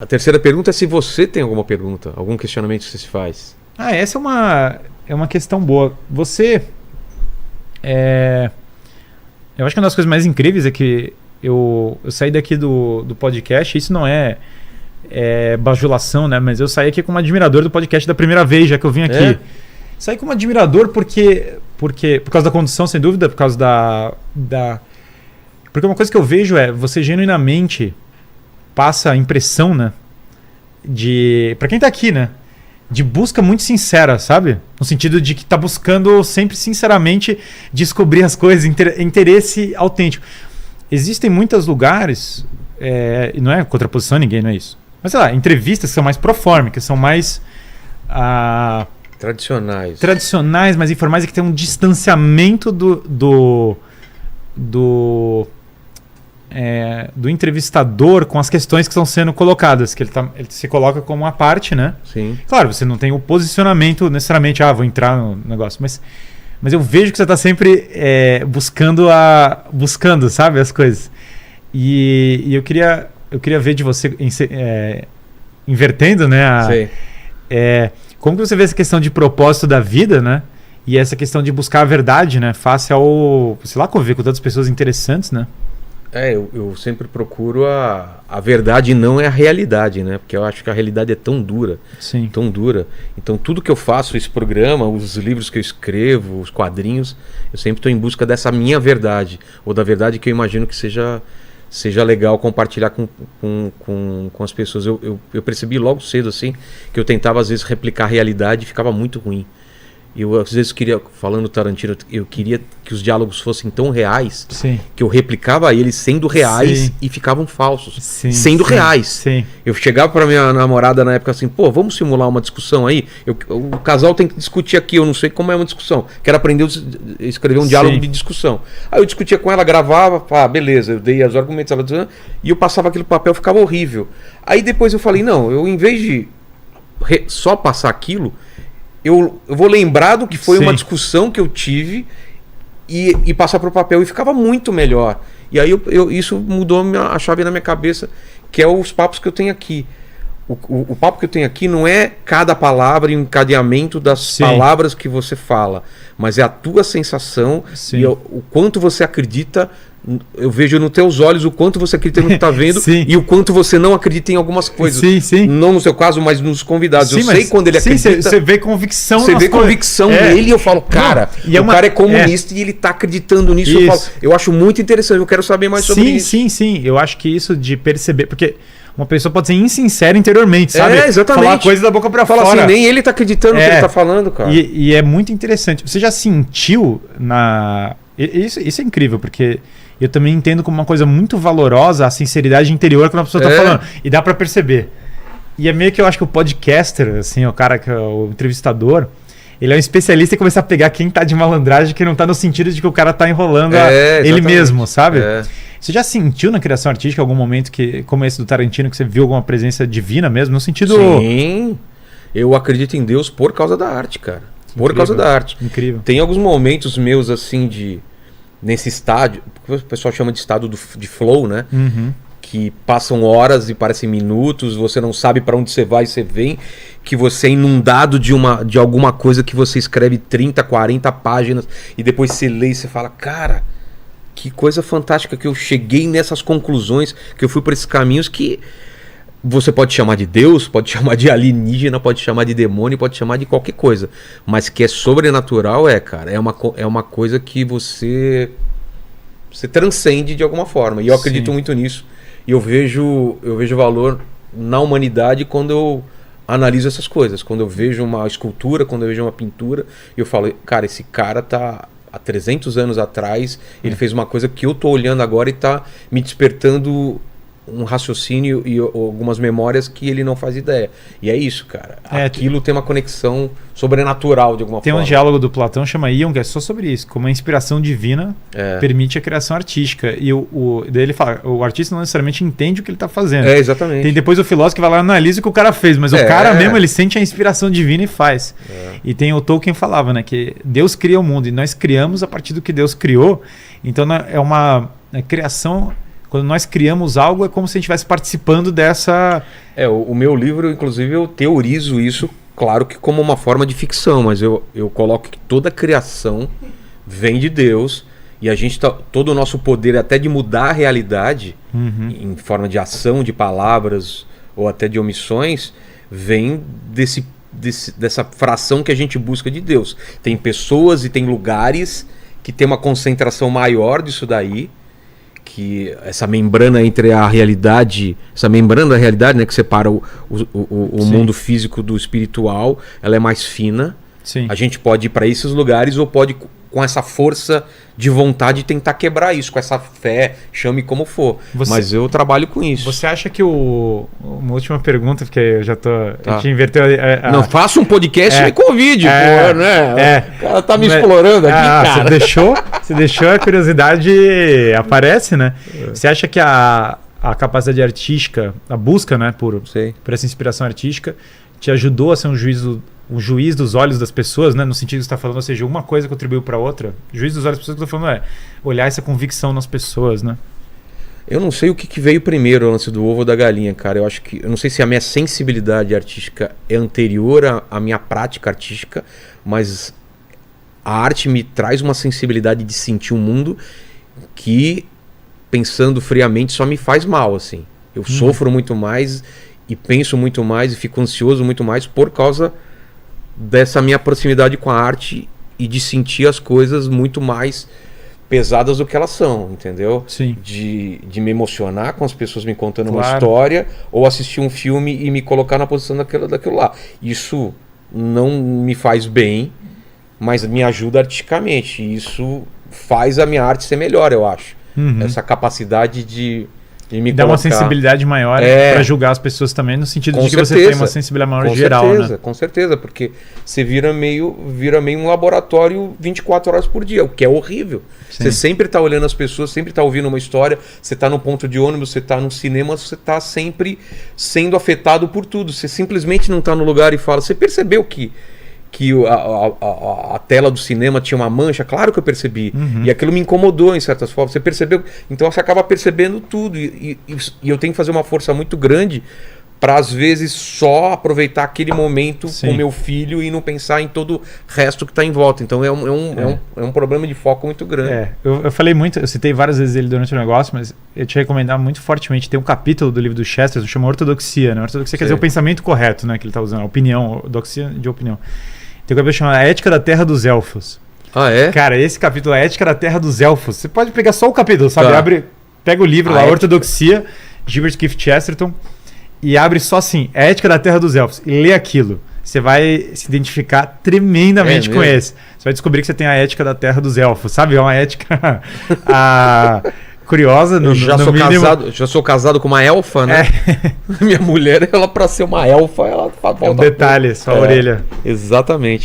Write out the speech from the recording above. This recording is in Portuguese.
A terceira pergunta é se você tem alguma pergunta, algum questionamento que você se faz. Essa é uma questão boa. Você... Eu acho que uma das coisas mais incríveis é que eu saí daqui do podcast, isso não é bajulação, né? Mas eu saí aqui como admirador do podcast da primeira vez, já que eu vim aqui. Saí como admirador por causa da condução, sem dúvida, por causa Porque uma coisa que eu vejo você genuinamente passa a impressão, né? Pra quem tá aqui, né? De busca muito sincera, sabe? No sentido de que tá buscando sempre sinceramente descobrir as coisas, interesse autêntico. Existem muitos lugares, e não é contraposição a ninguém, não é isso. Mas sei lá, entrevistas que são mais pro forma, que são mais tradicionais, mais informais, e que tem um distanciamento do entrevistador com as questões que estão sendo colocadas, que ele se coloca como uma parte, né? Sim. Claro, você não tem o posicionamento necessariamente, vou entrar no negócio, mas eu vejo que você está sempre buscando, sabe, as coisas. E eu queria ver de você invertendo, né? Como que você vê essa questão de propósito da vida, né? E essa questão de buscar a verdade, né? Face ao, sei lá, conviver com tantas pessoas interessantes, né? Eu sempre procuro a verdade e não a realidade, né? Porque eu acho que a realidade é tão dura. Sim. Tão dura. Então tudo que eu faço, esse programa, os livros que eu escrevo, os quadrinhos, eu sempre estou em busca dessa minha verdade. Ou da verdade que eu imagino que seja legal compartilhar com as pessoas. Eu percebi logo cedo assim que eu tentava às vezes replicar a realidade e ficava muito ruim. Eu às vezes falando Tarantino, eu queria que os diálogos fossem tão reais. Sim. Que eu replicava eles sendo reais. Sim. E ficavam falsos. Sim, sendo reais. Sim. Eu chegava pra minha namorada na época assim, vamos simular uma discussão aí? O casal tem que discutir aqui, eu não sei como é uma discussão. Quero aprender a escrever um diálogo de discussão. Aí eu discutia com ela, gravava, beleza, eu dei os argumentos, e eu passava aquele papel, ficava horrível. Aí depois eu falei, não, eu em vez de só passar aquilo, eu vou lembrar do que foi uma discussão que eu tive e passar para o papel, e ficava muito melhor. E aí isso mudou a chave na minha cabeça, que é os papos que eu tenho aqui. O papo que eu tenho aqui não é cada palavra e o encadeamento das palavras que você fala, mas é a tua sensação e o quanto você acredita. Eu vejo nos teus olhos o quanto você acredita no que está vendo e o quanto você não acredita em algumas coisas. Não no seu caso, mas nos convidados. Eu sei quando ele acredita. Você vê convicção. Você vê convicção nele e eu falo, cara, cara é comunista e ele está acreditando nisso. Eu acho muito interessante, eu quero saber mais sobre isso. Sim. Eu acho que isso de perceber, porque uma pessoa pode ser insincera interiormente, sabe? Exatamente. Falar coisa da boca pra fora. Fala assim, nem ele tá acreditando no que ele tá falando, cara. E é muito interessante. Você já sentiu Isso é incrível, porque eu também entendo como uma coisa muito valorosa a sinceridade interior que uma pessoa tá falando. E dá pra perceber. E é meio que eu acho que o podcaster, assim, o cara que é o entrevistador, ele é um especialista em começar a pegar quem tá de malandragem, que não tá no sentido de que o cara tá enrolando ele mesmo, sabe? Você já sentiu na criação artística algum momento como esse do Tarantino, que você viu alguma presença divina mesmo? No sentido... Sim, eu acredito em Deus por causa da arte, cara. Por causa da arte. Incrível. Tem alguns momentos meus, assim, nesse estádio, que o pessoal chama de estado de flow, né? Uhum. Que passam horas e parecem minutos, você não sabe para onde você vai e você vem, que você é inundado de alguma coisa que você escreve 30, 40 páginas e depois você lê e você fala, cara, que coisa fantástica que eu cheguei nessas conclusões, que eu fui por esses caminhos que você pode chamar de Deus, pode chamar de alienígena, pode chamar de demônio, pode chamar de qualquer coisa, mas que é sobrenatural, cara, é uma coisa que você transcende de alguma forma, e eu acredito muito nisso. E eu vejo valor na humanidade quando eu analiso essas coisas. Quando eu vejo uma escultura, quando eu vejo uma pintura, eu falo, cara, esse cara tá há 300 anos atrás, ele fez uma coisa que eu tô olhando agora e tá me despertando um raciocínio e algumas memórias que ele não faz ideia. E é isso, cara. Aquilo tem uma conexão sobrenatural de alguma forma. Tem um diálogo do Platão, chama Ion, que é só sobre isso. Como a inspiração divina permite a criação artística. E daí ele fala, o artista não necessariamente entende o que ele está fazendo. Exatamente. Tem depois o filósofo que vai lá e analisa o que o cara fez, mas o cara mesmo, ele sente a inspiração divina e faz. E tem o Tolkien falava, né, que Deus cria o mundo e nós criamos a partir do que Deus criou. Então é uma criação Quando nós criamos algo, é como se a gente estivesse participando dessa... O meu livro, inclusive, eu teorizo isso, claro que como uma forma de ficção, mas eu coloco que toda criação vem de Deus e a gente todo o nosso poder até de mudar a realidade em forma de ação, de palavras ou até de omissões, vem dessa fração que a gente busca de Deus. Tem pessoas e tem lugares que tem uma concentração maior disso daí, que essa membrana entre a realidade, essa membrana da realidade, né, que separa o mundo físico do espiritual, ela é mais fina. Sim. A gente pode ir para esses lugares ou pode, com essa força de vontade, tentar quebrar isso, com essa fé, chame como for. Mas eu trabalho com isso. Você acha que uma última pergunta, porque eu já tô... Tá. A gente inverteu Não, faça um podcast e me convide, né? O cara tá me explorando aqui, cara. Você deixou a curiosidade aparece, né? Você acha que a capacidade artística, a busca, né, por essa inspiração artística, te ajudou a ser um juiz dos olhos das pessoas, né? No sentido que você está falando, ou seja, uma coisa contribuiu para outra. Juiz dos olhos das pessoas que eu estou falando é olhar essa convicção nas pessoas, né? Eu não sei o que veio primeiro, o lance do ovo ou da galinha, cara. Eu não sei se a minha sensibilidade artística é anterior à minha prática artística, mas a arte me traz uma sensibilidade de sentir o mundo que, pensando friamente, só me faz mal, assim. Eu sofro muito mais e penso muito mais e fico ansioso muito mais por causa dessa minha proximidade com a arte e de sentir as coisas muito mais pesadas do que elas são, entendeu? Sim. De me emocionar com as pessoas me contando uma história ou assistir um filme e me colocar na posição daquilo lá. Isso não me faz bem, mas me ajuda artisticamente. Isso faz a minha arte ser melhor, eu acho. Essa capacidade de me dá uma sensibilidade maior para julgar as pessoas também, no sentido de que você tem uma sensibilidade maior geral, né? Com certeza, porque você vira meio um laboratório 24 horas por dia, o que é horrível. Sim. Você sempre está olhando as pessoas, sempre está ouvindo uma história, você está no ponto de ônibus, você está num cinema, você está sempre sendo afetado por tudo. Você simplesmente não está no lugar e fala, você percebeu que a tela do cinema tinha uma mancha? Claro que eu percebi. E aquilo me incomodou em certas formas. Você percebeu? Então você acaba percebendo tudo. E eu tenho que fazer uma força muito grande para, às vezes, só aproveitar aquele momento com o meu filho e não pensar em todo o resto que está em volta. Então é um problema de foco muito grande. Eu falei muito, eu citei várias vezes ele durante o negócio, mas eu te recomendar muito fortemente. Tem um capítulo do livro do Chesterton que chama Ortodoxia, né? Ortodoxia quer dizer o pensamento correto, né? Que ele está usando, a opinião, ortodoxia de opinião. Tem um capítulo chamado A Ética da Terra dos Elfos. Ah, é? Cara, esse capítulo, A Ética da Terra dos Elfos, você pode pegar só o capítulo, sabe? Pega o livro lá, Ortodoxia, Gilbert Keith Chesterton, e abre só assim, A Ética da Terra dos Elfos, e lê aquilo. Você vai se identificar tremendamente com esse. Você vai descobrir que você tem a ética da Terra dos Elfos, sabe? É uma ética curiosa. Já sou casado com uma elfa, né? Minha mulher, ela, pra ser uma elfa, ela falta um detalhe, só a orelha. Exatamente.